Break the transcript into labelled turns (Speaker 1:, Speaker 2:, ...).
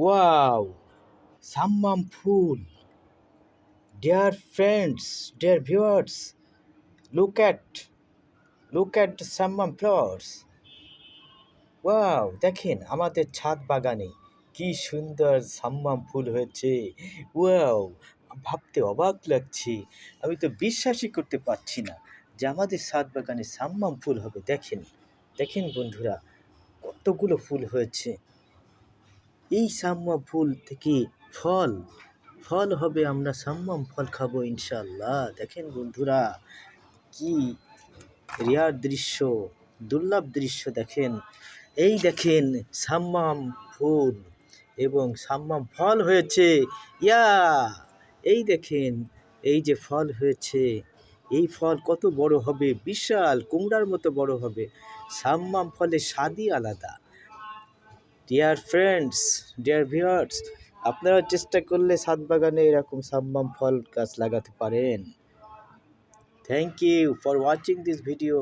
Speaker 1: Wow, summum full. Dear friends, dear viewers, look at the summum flowers. Wow, দেখেন আমাদের ছাদ বাগানে কি সুন্দর সাম্মাম ফুল হয়েছে। ওয়াও, ভাবতে অবাক লাগছে। আমি তো বিশ্বাসই করতে পারছি না যে আমাদের ছাদ বাগানে সাম্মাম ফুল হবে। দেখেন দেখেন বন্ধুরা, কতগুলো ফুল হয়েছে। এই সাম্মাম ফুল থেকে ফল ফল হবে, আমরা সাম্মাম ফল খাবো ইনশাআল্লাহ। দেখেন বন্ধুরা, কি রেয়ার দৃশ্য, দুর্লভ দৃশ্য। দেখেন, এই দেখেন সাম্মাম ফুল এবং সাম্মাম ফল হয়েছে। ইয়া, এই দেখেন, এই যে ফল হয়েছে, এই ফল কত বড় হবে, বিশাল কুমড়ার মতো বড় হবে। সাম্মাম ফলের স্বাদই আলাদা। ডিয়ার ফ্রেন্ডস, ডিয়ার ভিউয়ার্স, আপনারা চেষ্টা করলে ছাদ বাগানে এরকম সাম্মাম ফল গাছ লাগাতে পারেন। Thank you for watching this video.